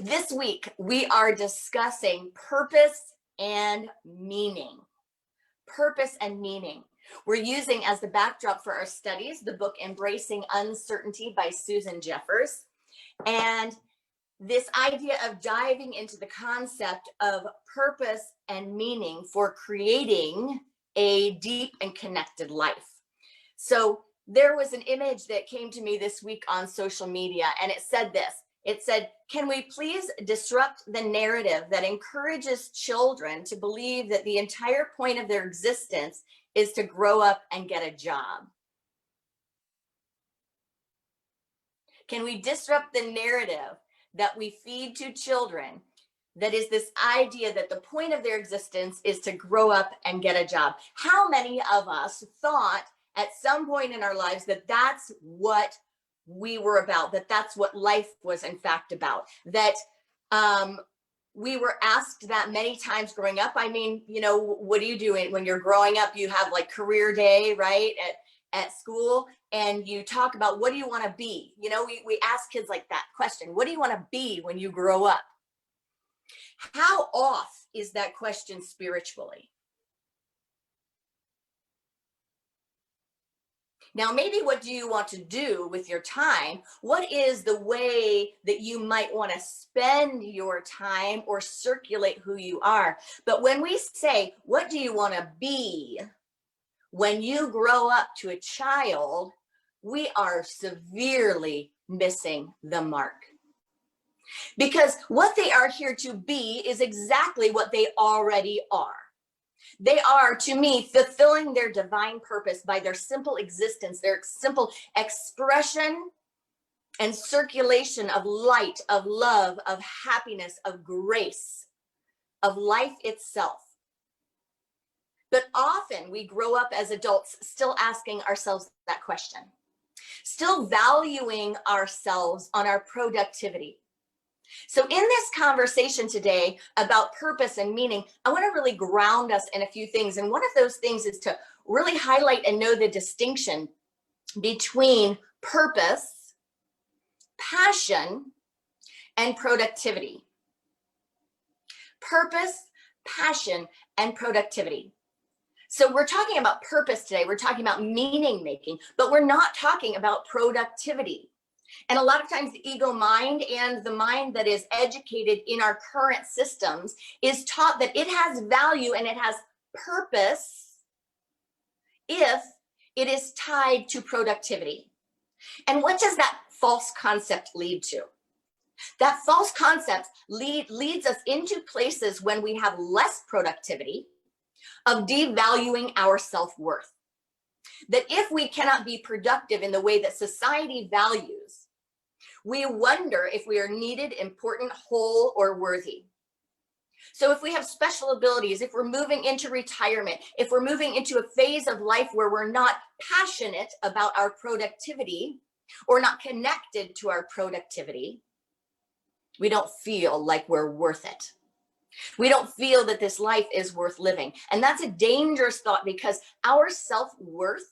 This week, we are discussing purpose and meaning. Purpose and meaning. We're using as the backdrop for our studies the book Embracing Uncertainty by Susan Jeffers. And this idea of diving into the concept of purpose and meaning for creating a deep and connected life. So there was an image that came to me this week on social media, and it said this. It said, can we please disrupt the narrative that encourages children to believe that the entire point of their existence is to grow up and get a job? Can we disrupt the narrative that we feed to children that is this idea that the point of their existence is to grow up and get a job? How many of us thought at some point in our lives that that's what we were about, that that's what life was in fact about, that we were asked that many times growing up? I mean, you know, what do you do when you're growing up? You have like career day, right, at school, and you talk about what do you want to be? You know, we ask kids like that question, what do you want to be when you grow up? How off is that question spiritually? Now, maybe what do you want to do with your time? What is the way that you might want to spend your time or circulate who you are? But when we say, what do you want to be when you grow up to a child, we are severely missing the mark. Because what they are here to be is exactly what they already are. They are, to me, fulfilling their divine purpose by their simple existence, their simple expression and circulation of light, of love, of happiness, of grace, of life itself. But often we grow up as adults still asking ourselves that question, still valuing ourselves on our productivity. So in this conversation today about purpose and meaning, I want to really ground us in a few things. And one of those things is to really highlight and know the distinction between purpose, passion, and productivity. Purpose, passion, and productivity. So we're talking about purpose today. We're talking about meaning making, but we're not talking about productivity. And a lot of times the ego mind and the mind that is educated in our current systems is taught that it has value and it has purpose if it is tied to productivity. And what does that false concept lead to? That false concept leads us into places when we have less productivity of devaluing our self-worth. That if we cannot be productive in the way that society values, we wonder if we are needed, important, whole, or worthy. So if we have special abilities, if we're moving into retirement, if we're moving into a phase of life where we're not passionate about our productivity or not connected to our productivity, we don't feel like we're worth it. We don't feel that this life is worth living. And that's a dangerous thought because our self-worth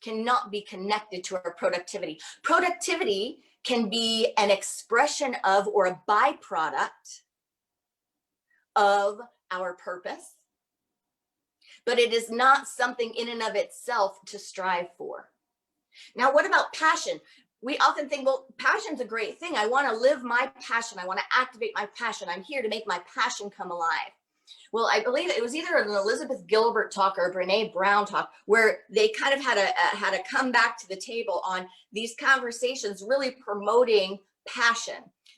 cannot be connected to our productivity. Productivity can be an expression of or a byproduct of our purpose, but it is not something in and of itself to strive for. Now, what about passion? We often think, well, passion's a great thing. I want to live my passion. I want to activate my passion. I'm here to make my passion come alive. Well, I believe it was either an Elizabeth Gilbert talk or a Brene Brown talk where they kind of had to come back to the table on these conversations, really promoting passion,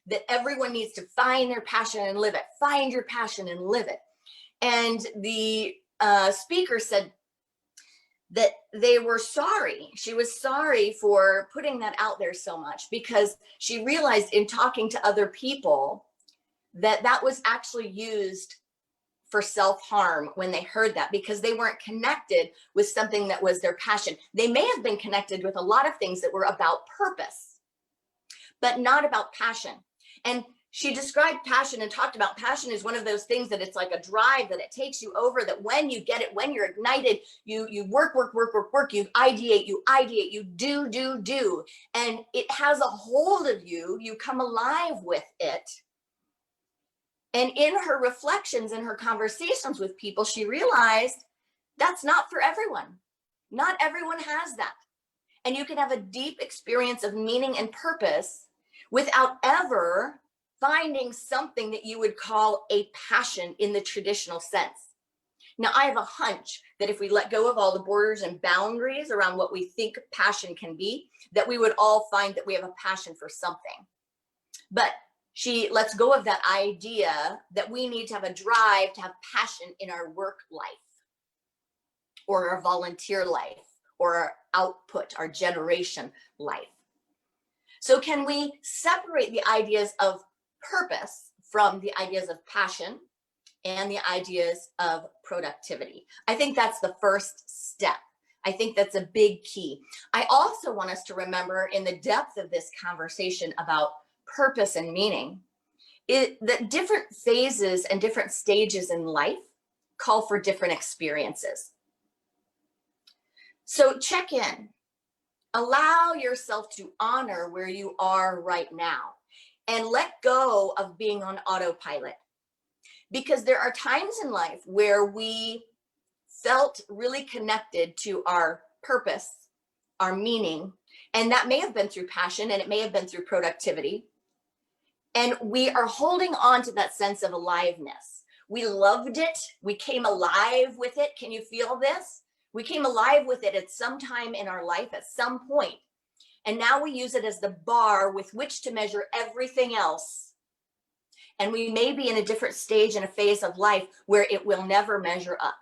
that everyone needs to find their passion and live it. Find your passion and live it. And the speaker said that they were sorry. She was sorry for putting that out there so much because she realized in talking to other people that that was actually used for self-harm when they heard that, because they weren't connected with something that was their passion. They may have been connected with a lot of things that were about purpose, but not about passion. And she described passion and talked about passion as one of those things that it's like a drive that it takes you over, that when you get it, when you're ignited, you work, you ideate, you do, and it has a hold of you, you come alive with it. And in her reflections and her conversations with people, she realized that's not for everyone. Not everyone has that. And you can have a deep experience of meaning and purpose without ever finding something that you would call a passion in the traditional sense. Now, I have a hunch that if we let go of all the borders and boundaries around what we think passion can be, that we would all find that we have a passion for something. But she lets go of that idea that we need to have a drive to have passion in our work life or our volunteer life or our output, our generation life. So can we separate the ideas of purpose from the ideas of passion and the ideas of productivity? I think that's the first step. I think that's a big key. I also want us to remember in the depth of this conversation about purpose and meaning, that different phases and different stages in life call for different experiences. So check in. Allow yourself to honor where you are right now and let go of being on autopilot. Because there are times in life where we felt really connected to our purpose, our meaning, and that may have been through passion and it may have been through productivity. And we are holding on to that sense of aliveness. We loved it. We came alive with it. Can you feel this? We came alive with it at some time in our life, at some point. And now we use it as the bar with which to measure everything else. And we may be in a different stage and a phase of life where it will never measure up.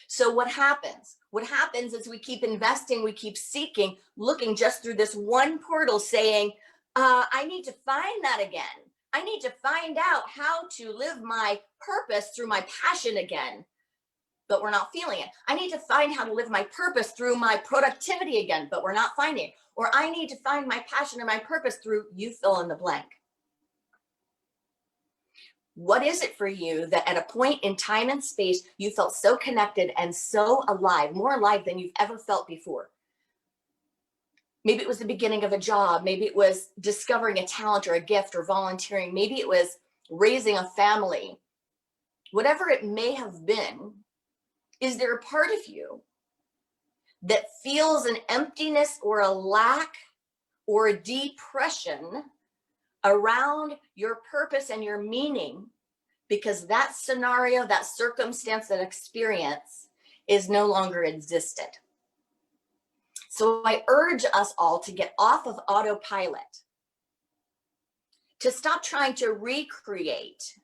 So what happens? What happens is we keep investing, we keep seeking, looking just through this one portal saying, I need to find that again. I need to find out how to live my purpose through my passion again. But we're not feeling it. I need to find how to live my purpose through my productivity again, but we're not finding it. Or I need to find my passion and my purpose through you fill in the blank. What is it for you that at a point in time and space, you felt so connected and so alive, more alive than you've ever felt before? Maybe it was the beginning of a job. Maybe it was discovering a talent or a gift or volunteering. Maybe it was raising a family. Whatever it may have been, is there a part of you that feels an emptiness or a lack or a depression around your purpose and your meaning because that scenario, that circumstance, that experience is no longer existed? So I urge us all to get off of autopilot, to stop trying to recreate,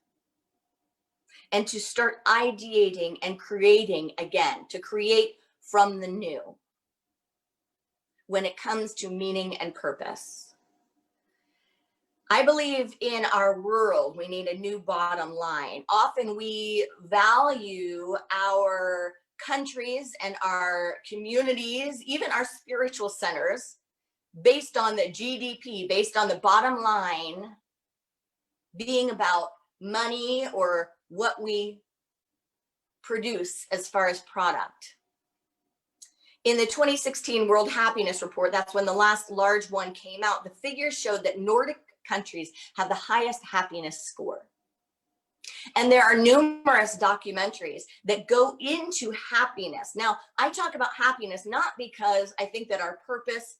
and to start ideating and creating again, to create from the new when it comes to meaning and purpose. I believe in our world, we need a new bottom line. Often we value our countries and our communities, even our spiritual centers, based on the GDP, based on the bottom line being about money or what we produce as far as product. In the 2016 World Happiness Report, that's when the last large one came out, the figures showed that Nordic countries have the highest happiness score. And there are numerous documentaries that go into happiness. Now, I talk about happiness not because I think that our purpose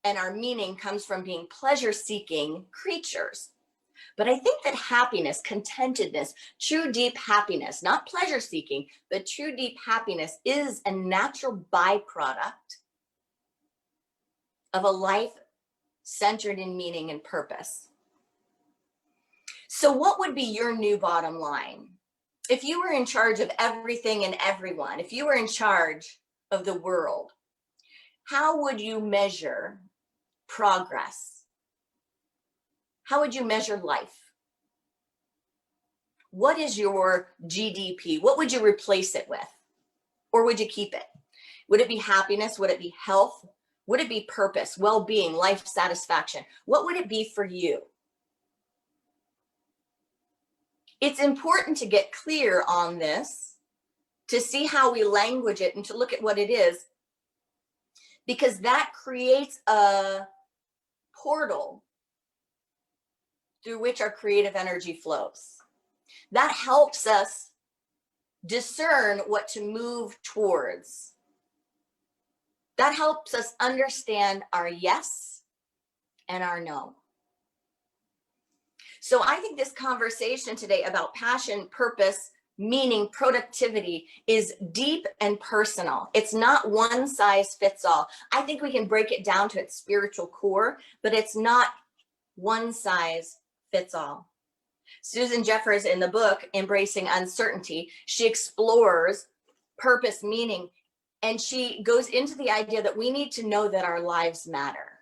and our meaning comes from being pleasure-seeking creatures, but I think that happiness, contentedness, true deep happiness, not pleasure-seeking, but true deep happiness is a natural byproduct of a life centered in meaning and purpose. So what would be your new bottom line? If you were in charge of everything and everyone, if you were in charge of the world, how would you measure progress? How would you measure life? What is your GDP? What would you replace it with? Or would you keep it? Would it be happiness? Would it be health? Would it be purpose, well-being, life satisfaction? What would it be for you? It's important to get clear on this, to see how we language it and to look at what it is, because that creates a portal through which our creative energy flows. That helps us discern what to move towards. That helps us understand our yes and our no. So I think this conversation today about passion, purpose, meaning, productivity is deep and personal. It's not one size fits all. I think we can break it down to its spiritual core, but it's not one size fits all. Susan Jeffers, in the book Embracing Uncertainty, she explores purpose, meaning, and she goes into the idea that we need to know that our lives matter.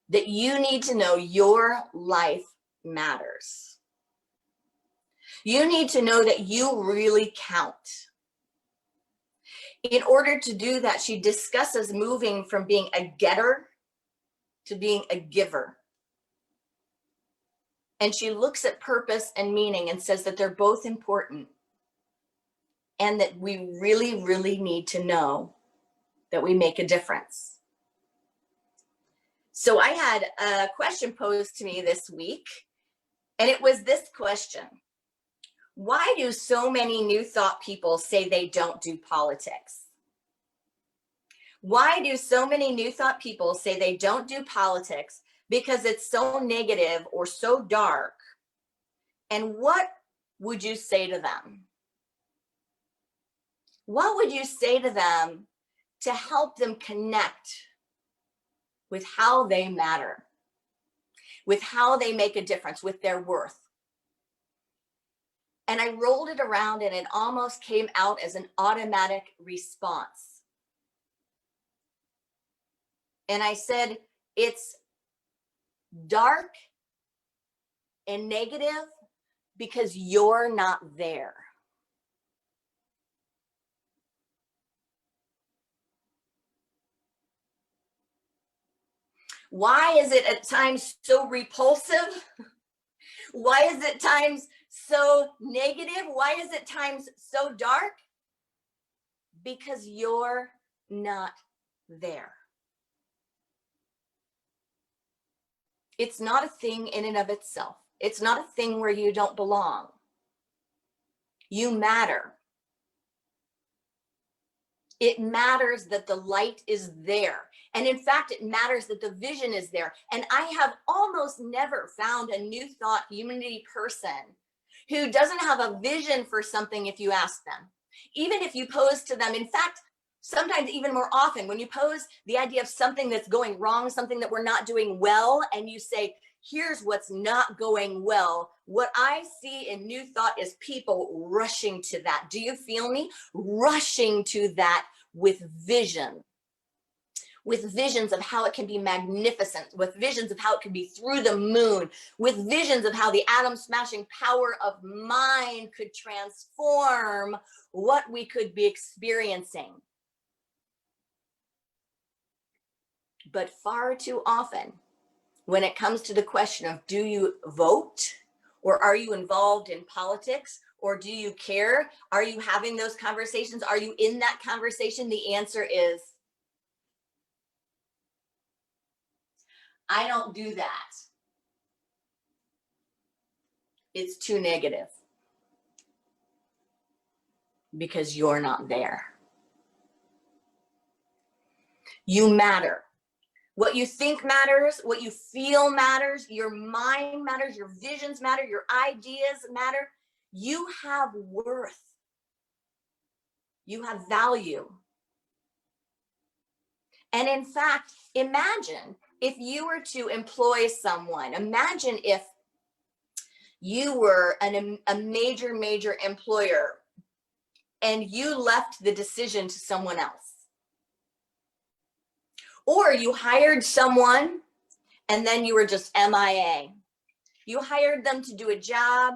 That you need to know your life matters. You need to know that you really count. In order to do that, she discusses moving from being a getter to being a giver. And she looks at purpose and meaning and says that they're both important, and that we really, really need to know that we make a difference. So I had a question posed to me this week, and it was this question: why do so many New Thought people say they don't do politics? Why do so many New Thought people say they don't do politics? Because it's so negative or so dark. And what would you say to them? What would you say to them to help them connect with how they matter, with how they make a difference, with their worth? And I rolled it around and it almost came out as an automatic response. And I said, it's dark and negative because you're not there. Why is it at times so repulsive? Why is it at times so negative? Why is it at times so dark? Because you're not there. It's not a thing in and of itself. It's not a thing where you don't belong. You matter. It matters that the light is there. And in fact, it matters that the vision is there. And I have almost never found a New Thought community person who doesn't have a vision for something if you ask them. Even if you pose to them, in fact, sometimes even more often, when you pose the idea of something that's going wrong, something that we're not doing well, and you say, here's what's not going well, what I see in New Thought is people rushing to that. Do you feel me? Rushing to that with vision. With visions of how it can be magnificent, with visions of how it can be through the moon, with visions of how the atom smashing power of mind could transform what we could be experiencing. But far too often, when it comes to the question of do you vote, or are you involved in politics, or do you care? Are you having those conversations? Are you in that conversation? The answer is, I don't do that. It's too negative. Because you're not there. You matter. What you think matters, what you feel matters, your mind matters, your visions matter, your ideas matter. You have worth. You have value. And in fact, imagine if you were to employ someone. Imagine if you were a major employer and you left the decision to someone else. Or you hired someone and then you were just MIA. You hired them to do a job,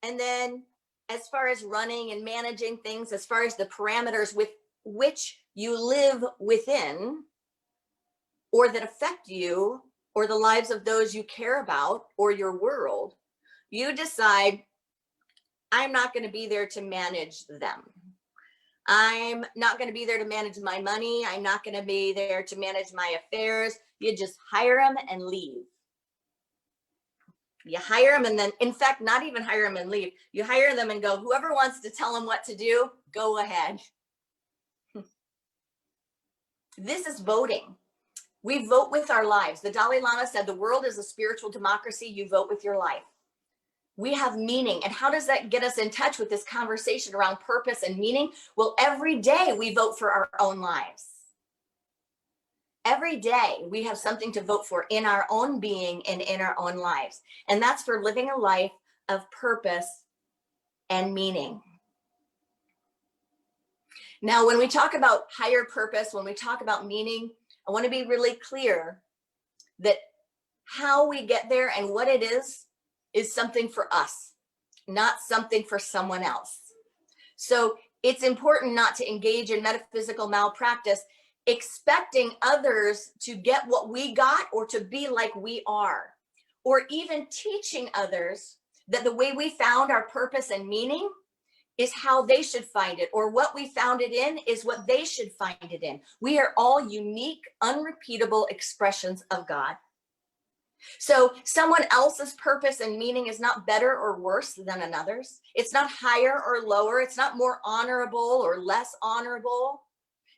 and then as far as running and managing things, as far as the parameters with which you live within, or that affect you, or the lives of those you care about, or your world, you decide, I'm not going to be there to manage them. I'm not going to be there to manage my money. I'm not going to be there to manage my affairs. You just hire them and leave. You hire them and then, in fact, not even hire them and leave. You hire them and go, whoever wants to tell them what to do, go ahead. This is voting. We vote with our lives. The Dalai Lama said the world is a spiritual democracy. You vote with your life. We have meaning. And how does that get us in touch with this conversation around purpose and meaning? Well, every day we vote for our own lives. Every day we have something to vote for in our own being and in our own lives. And that's for living a life of purpose and meaning. Now, when we talk about higher purpose, when we talk about meaning, I want to be really clear that how we get there and what it is something for us, not something for someone else. So it's important not to engage in metaphysical malpractice, expecting others to get what we got or to be like we are, or even teaching others that the way we found our purpose and meaning is how they should find it, or what we found it in is what they should find it in. We are all unique, unrepeatable expressions of God. So someone else's purpose and meaning is not better or worse than another's. It's not higher or lower. It's not more honorable or less honorable.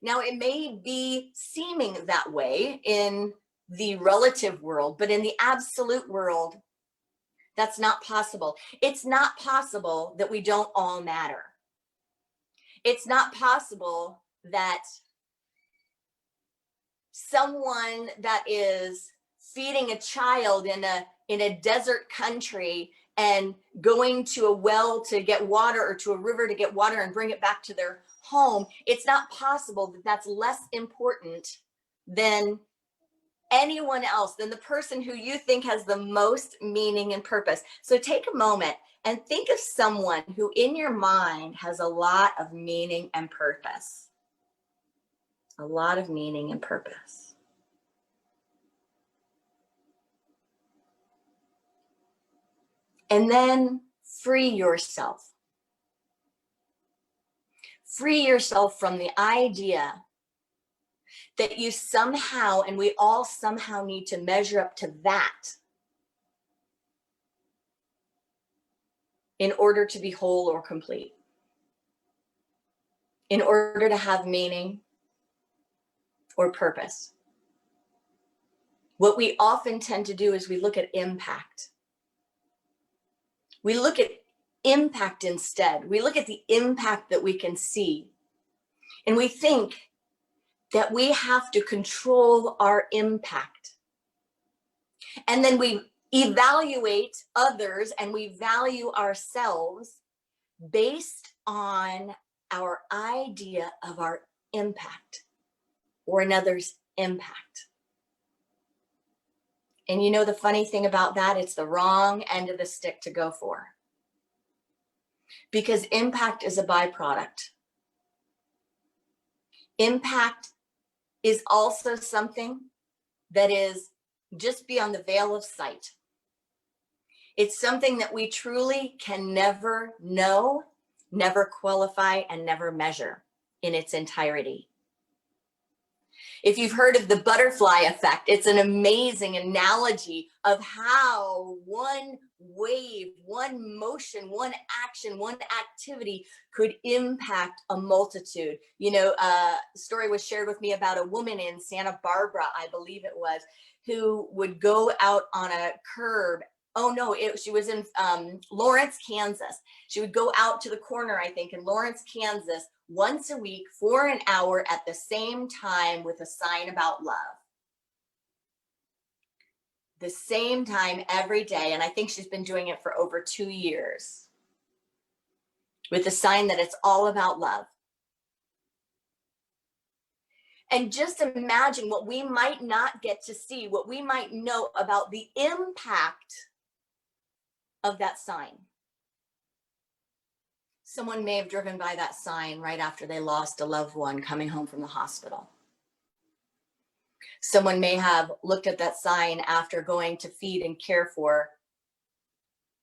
Now, it may be seeming that way in the relative world, but in the absolute world, that's not possible. It's not possible that we don't all matter. It's not possible that someone that is feeding a child in a desert country and going to a well to get water or to a river to get water and bring it back to their home, it's not possible that that's less important than anyone else, than the person who you think has the most meaning and purpose. So take a moment and think of someone who in your mind has a lot of meaning and purpose. A lot of meaning and purpose. And then free yourself. Free yourself from the idea that you somehow, and we all somehow need to measure up to that in order to be whole or complete, in order to have meaning or purpose. What we often tend to do is we look at impact. We look at impact instead. We look at the impact that we can see. And we think that we have to control our impact. And then we evaluate others and we value ourselves based on our idea of our impact or another's impact. And you know the funny thing about that, it's the wrong end of the stick to go for. Because impact is a byproduct. Impact is also something that is just beyond the veil of sight. It's something that we truly can never know, never qualify, and never measure in its entirety. If you've heard of the butterfly effect, it's an amazing analogy of how one wave, one motion, one action, one activity could impact a multitude. You know, a story was shared with me about a woman in Santa Barbara, I believe it was, who would go out on a curb. Oh no, she was in Lawrence, Kansas. She would go out to the corner, I think, in Lawrence, Kansas, once a week for an hour at the same time with a sign about love. The same time every day. And I think she's been doing it for over 2 years with a sign that it's all about love. And just imagine what we might not get to see, what we might know about the impact of that sign. Someone may have driven by that sign right after they lost a loved one coming home from the hospital. Someone may have looked at that sign after going to feed and care for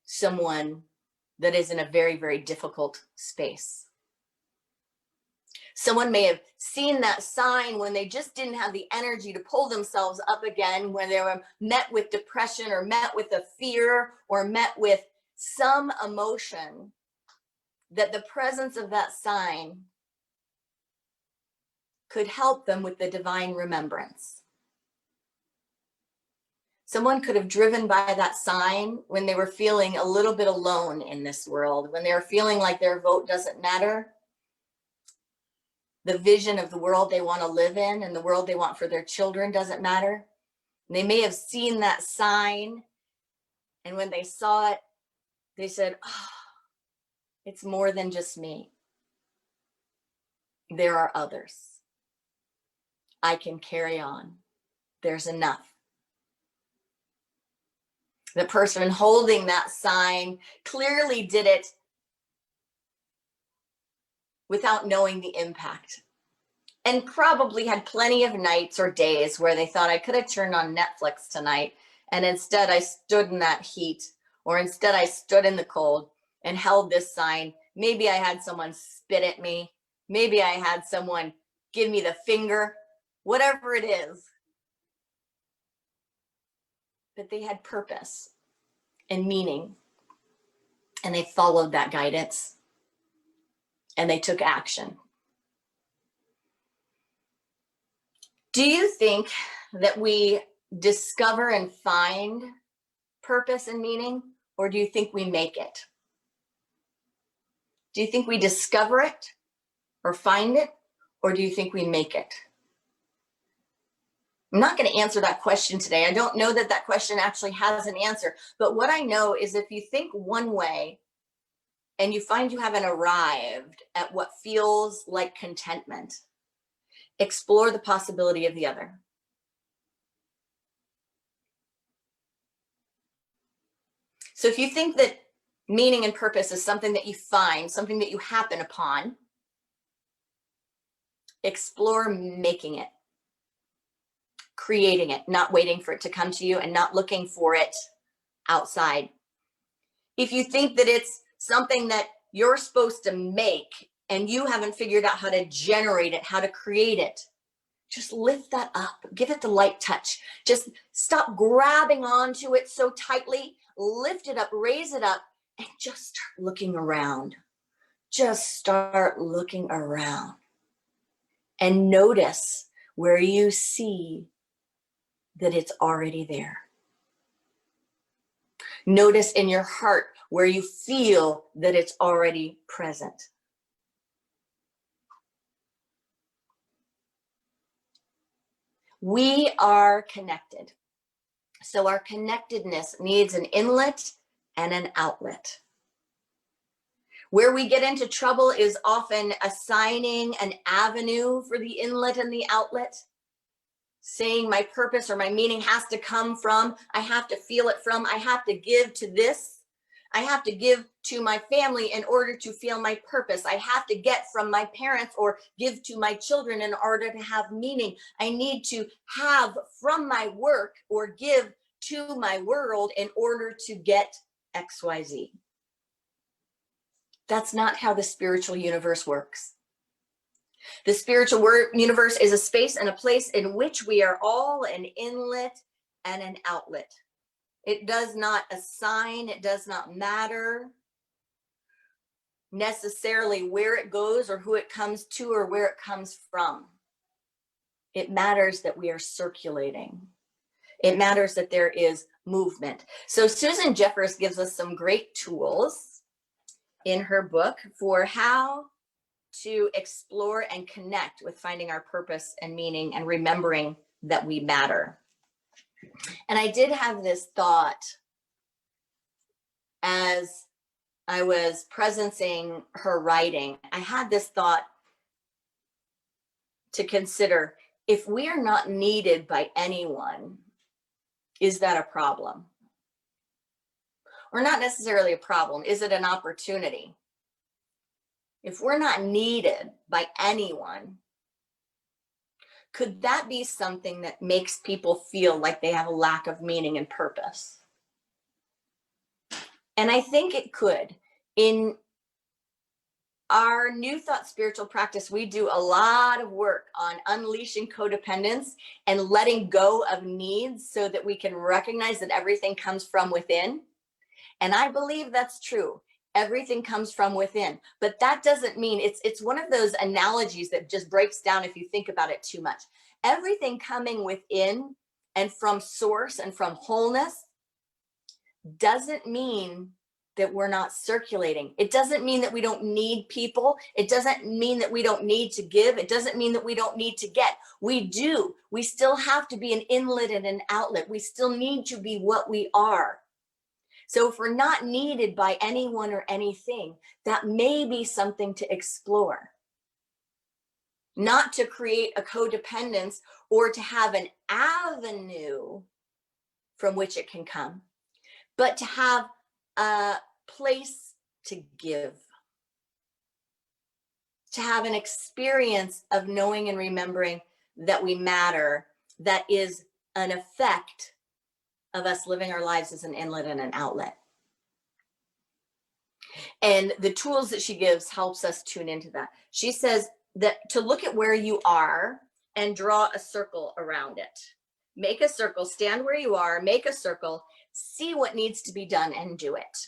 someone that is in a very, very difficult space. Someone may have seen that sign when they just didn't have the energy to pull themselves up again, when they were met with depression or met with a fear or met with some emotion, that the presence of that sign could help them with the divine remembrance. Someone could have driven by that sign when they were feeling a little bit alone in this world, when they were feeling like their vote doesn't matter, the vision of the world they want to live in and the world they want for their children doesn't matter. And they may have seen that sign, and when they saw it, they said, oh, it's more than just me. There are others. I can carry on. There's enough. The person holding that sign clearly did it without knowing the impact, and probably had plenty of nights or days where they thought, I could have turned on Netflix tonight, and instead I stood in that heat, or instead I stood in the cold and held this sign. Maybe I had someone spit at me. Maybe I had someone give me the finger, whatever it is. But they had purpose and meaning, and they followed that guidance, and they took action. Do you think that we discover and find purpose and meaning, or do you think we make it? Do you think we discover it or find it, or do you think we make it? I'm not going to answer that question today. I don't know that that question actually has an answer, but what I know is if you think one way and you find you haven't arrived at what feels like contentment, explore the possibility of the other. So if you think that meaning and purpose is something that you find, something that you happen upon, explore making it, creating it, not waiting for it to come to you and not looking for it outside. If you think that it's something that you're supposed to make and you haven't figured out how to generate it, how to create it, just lift that up, give it the light touch. Just stop grabbing onto it so tightly, lift it up, raise it up, and just start looking around. Just start looking around and notice where you see that it's already there. Notice in your heart where you feel that it's already present. We are connected. So our connectedness needs an inlet and an outlet. Where we get into trouble is often assigning an avenue for the inlet and the outlet. Saying my purpose or my meaning has to come from, I have to feel it from, I have to give to this. I have to give to my family in order to feel my purpose. I have to get from my parents or give to my children in order to have meaning. I need to have from my work or give to my world in order to get XYZ. That's not how the spiritual universe works. The spiritual universe is a space and a place in which we are all an inlet and an outlet. It does not assign, it does not matter necessarily where it goes or who it comes to or where it comes from. It matters that we are circulating. It matters that there is movement. So Susan Jeffers gives us some great tools in her book for how to explore and connect with finding our purpose and meaning and remembering that we matter. And I did have this thought as I was presencing her writing. I had this thought to consider, if we are not needed by anyone, is that a problem? Or not necessarily a problem, is it an opportunity? If we're not needed by anyone, could that be something that makes people feel like they have a lack of meaning and purpose? And I think it could. In our New Thought spiritual practice, we do a lot of work on unleashing codependence and letting go of needs so that we can recognize that everything comes from within. And I believe that's true. Everything comes from within, but that doesn't mean it's one of those analogies that just breaks down if you think about it too much. Everything coming within and from source and from wholeness doesn't mean that we're not circulating. It doesn't mean that we don't need people. It doesn't mean that we don't need to give. It doesn't mean that we don't need to get. We do. We still have to be an inlet and an outlet. We still need to be what we are. So if we're not needed by anyone or anything, that may be something to explore. Not to create a codependence or to have an avenue from which it can come, but to have a place to give, to have an experience of knowing and remembering that we matter, that is an effect of us living our lives as an inlet and an outlet. And the tools that she gives helps us tune into that. She says that to look at where you are and draw a circle around it. Make a circle, stand where you are, make a circle, see what needs to be done and do it.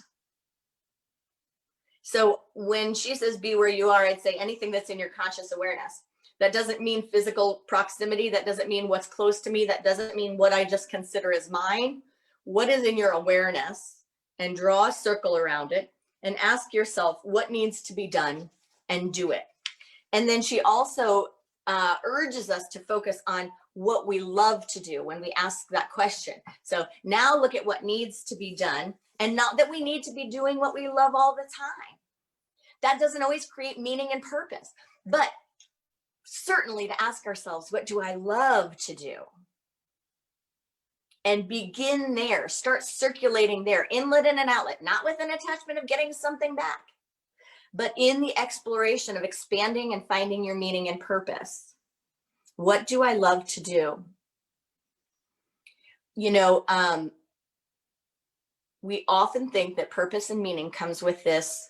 So when she says be where you are, I'd say anything that's in your conscious awareness. That doesn't mean physical proximity. That doesn't mean what's close to me. That doesn't mean what I just consider as mine. What is in your awareness? And draw a circle around it and ask yourself what needs to be done and do it. And then she also urges us to focus on what we love to do when we ask that question. So now look at what needs to be done, and not that we need to be doing what we love all the time. That doesn't always create meaning and purpose, but certainly to ask ourselves, what do I love to do? And begin there, start circulating there, inlet and an outlet, not with an attachment of getting something back, but in the exploration of expanding and finding your meaning and purpose. What do I love to do? You know, we often think that purpose and meaning comes with this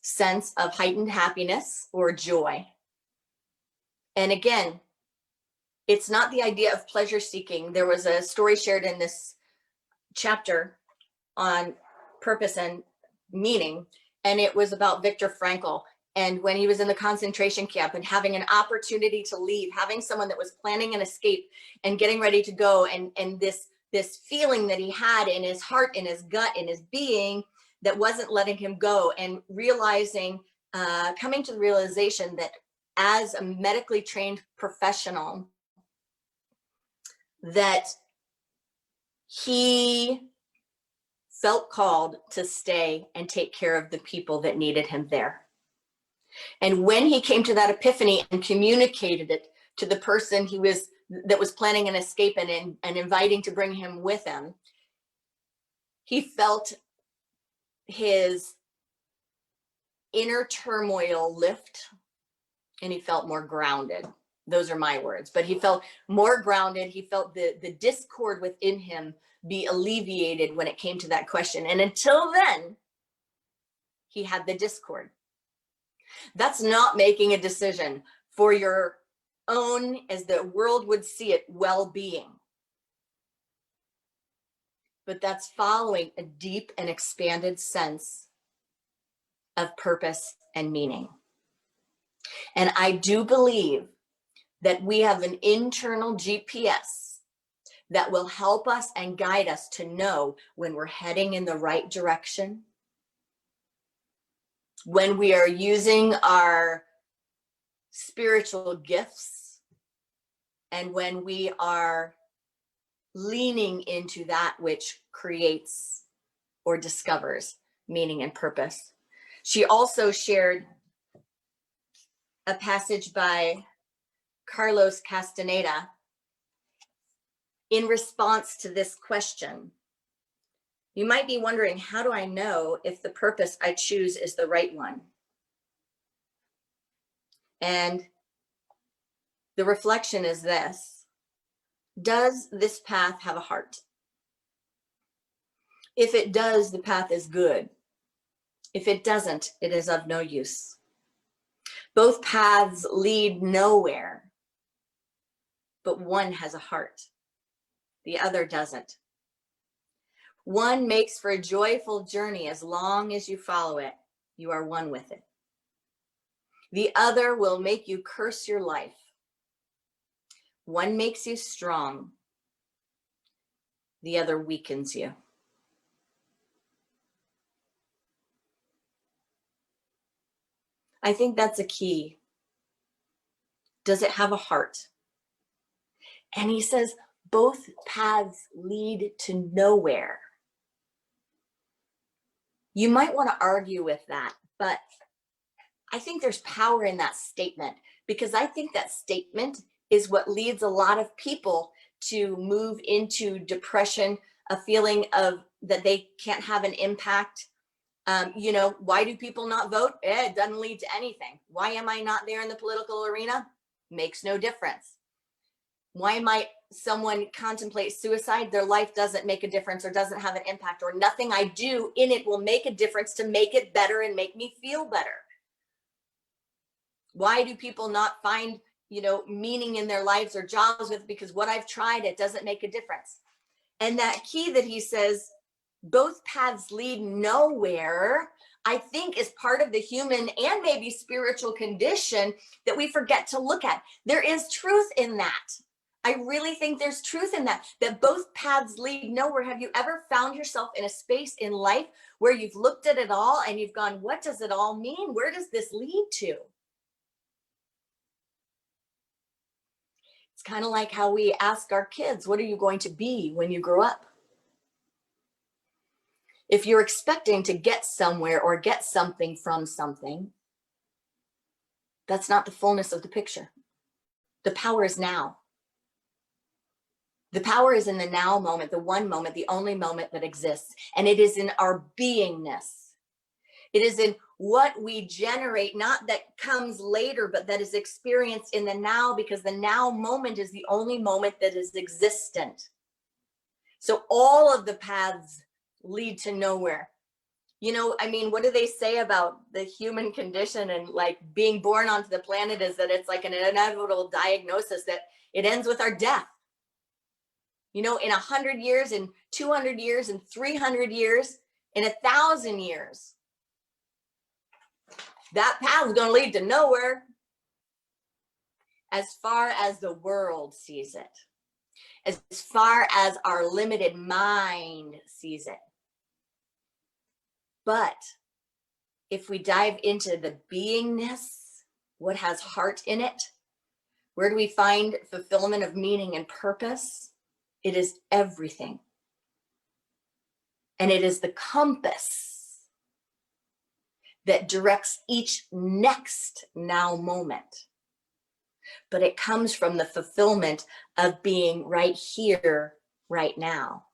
sense of heightened happiness or joy. And again, it's not the idea of pleasure seeking. There was a story shared in this chapter on purpose and meaning, and it was about Viktor Frankl. And when he was in the concentration camp and having an opportunity to leave, having someone that was planning an escape and getting ready to go, and this feeling that he had in his heart, in his gut, in his being that wasn't letting him go, and realizing, coming to the realization that as a medically trained professional, that he felt called to stay and take care of the people that needed him there. And when he came to that epiphany and communicated it to the person that was planning an escape and inviting to bring him with him, he felt his inner turmoil lift, and he felt more grounded. Those are my words, but he felt more grounded. He felt the discord within him be alleviated when it came to that question. And until then, he had the discord. That's not making a decision for your own, as the world would see it, well-being. But that's following a deep and expanded sense of purpose and meaning. And I do believe that we have an internal GPS that will help us and guide us to know when we're heading in the right direction, when we are using our spiritual gifts, and when we are leaning into that which creates or discovers meaning and purpose. She also shared a passage by Carlos Castaneda in response to this question. You might be wondering, how do I know if the purpose I choose is the right one? And the reflection is this: does this path have a heart? If it does, the path is good. If it doesn't, it is of no use. Both paths lead nowhere, but one has a heart. The other doesn't. One makes for a joyful journey as long as you follow it. You are one with it. The other will make you curse your life. One makes you strong. The other weakens you. I think that's a key. Does it have a heart? And he says, both paths lead to nowhere. You might want to argue with that, but I think there's power in that statement, because I think that statement is what leads a lot of people to move into depression, a feeling of that they can't have an impact. Why do people not vote? It doesn't lead to anything. Why am I not there in the political arena? Makes no difference. Why might someone contemplate suicide? Their life doesn't make a difference or doesn't have an impact, or nothing I do in it will make a difference to make it better and make me feel better. Why do people not find, meaning in their lives or jobs with? Because what I've tried, it doesn't make a difference. And that key that he says, both paths lead nowhere, I think is part of the human and maybe spiritual condition that we forget to look at. There is truth in that. I really think there's truth in that both paths lead nowhere. Have you ever found yourself in a space in life where you've looked at it all and you've gone, what does it all mean? Where does this lead to? It's kind of like how we ask our kids, what are you going to be when you grow up? If you're expecting to get somewhere or get something from something, that's not the fullness of the picture. The power is now. The power is in the now moment, the one moment, the only moment that exists. And it is in our beingness. It is in what we generate, not that comes later, but that is experienced in the now, because the now moment is the only moment that is existent. So all of the paths lead to nowhere. What do they say about the human condition and like being born onto the planet is that it's like an inevitable diagnosis that it ends with our death. In 100 years, in 200 years, in 300 years, in 1,000 years, that path is going to lead to nowhere as far as the world sees it, as far as our limited mind sees it. But if we dive into the beingness, what has heart in it, where do we find fulfillment of meaning and purpose? It is everything. And it is the compass that directs each next now moment. But it comes from the fulfillment of being right here, right now.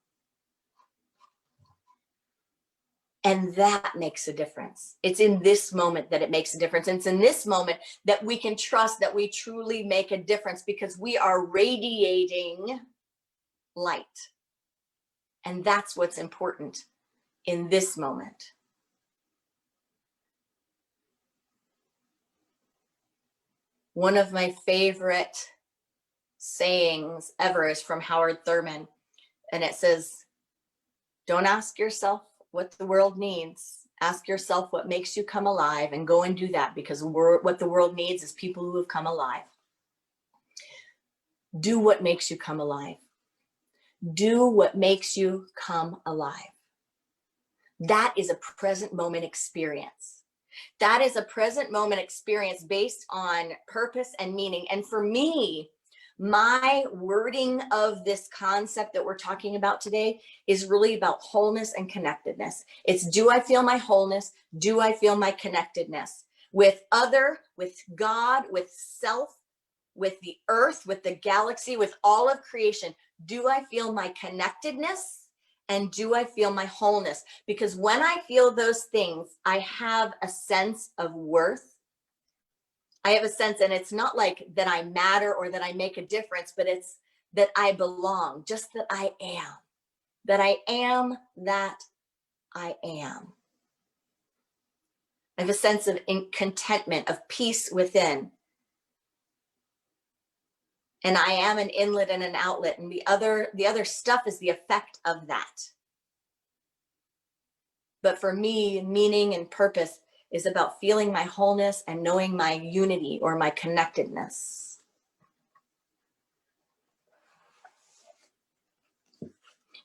And that makes a difference. It's in this moment that it makes a difference. And it's in this moment that we can trust that we truly make a difference, because we are radiating light. And that's what's important in this moment. One of my favorite sayings ever is from Howard Thurman. And it says, don't ask yourself what the world needs. Ask yourself what makes you come alive, and go and do that, because what the world needs is people who have come alive. Do what makes you come alive. Do what makes you come alive. That is a present moment experience. That is a present moment experience based on purpose and meaning. And for me, my wording of this concept that we're talking about today is really about wholeness and connectedness. It's, do I feel my wholeness? Do I feel my connectedness with other, with God, with self, with the earth, with the galaxy, with all of creation? Do I feel my connectedness? And do I feel my wholeness? Because when I feel those things, I have a sense of worth. I have a sense, and it's not like that I matter or that I make a difference, but it's that I belong, just that I am, that I am, that I am. I have a sense of contentment, of peace within. And I am an inlet and an outlet. And the other stuff is the effect of that. But for me, meaning and purpose is about feeling my wholeness and knowing my unity or my connectedness.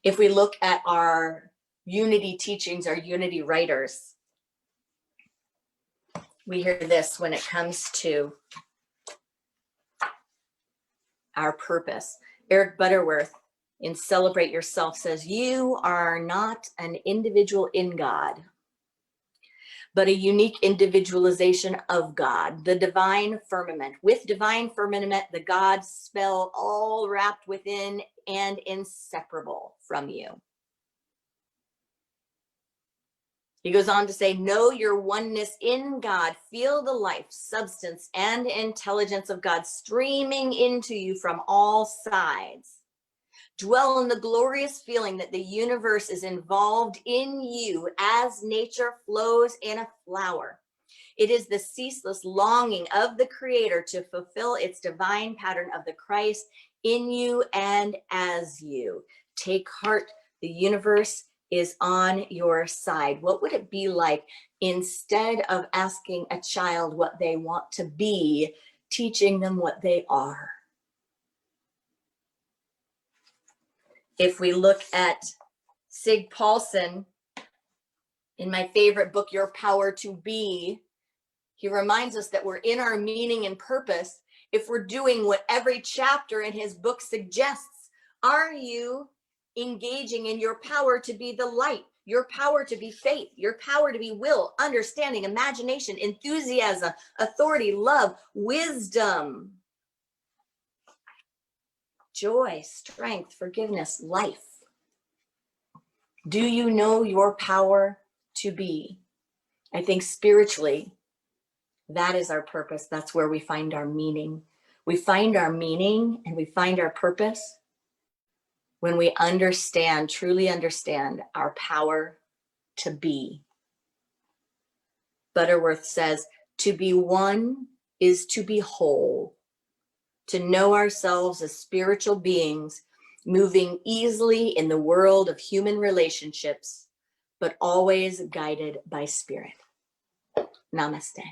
If we look at our unity teachings, our unity writers, we hear this when it comes to our purpose. Eric Butterworth in Celebrate Yourself says, you are not an individual in God, but a unique individualization of God, the divine firmament. With divine firmament, the God spell all wrapped within and inseparable from you. He goes on to say, know your oneness in God. Feel the life, substance, and intelligence of God streaming into you from all sides. Dwell in the glorious feeling that the universe is involved in you as nature flows in a flower. It is the ceaseless longing of the Creator to fulfill its divine pattern of the Christ in you and as you. Take heart, the universe is on your side. What would it be like instead of asking a child what they want to be, teaching them what they are? If we look at Sig Paulson, in my favorite book, Your Power to Be, he reminds us that we're in our meaning and purpose if we're doing what every chapter in his book suggests. Are you engaging in your power to be the light, your power to be faith, your power to be will, understanding, imagination, enthusiasm, authority, love, wisdom, joy, strength, forgiveness, life? Do you know your power to be? I think spiritually, that is our purpose. That's where we find our meaning. We find our meaning and we find our purpose when we understand, truly understand our power to be. Butterworth says, to be one is to be whole, to know ourselves as spiritual beings, moving easily in the world of human relationships, but always guided by spirit. Namaste.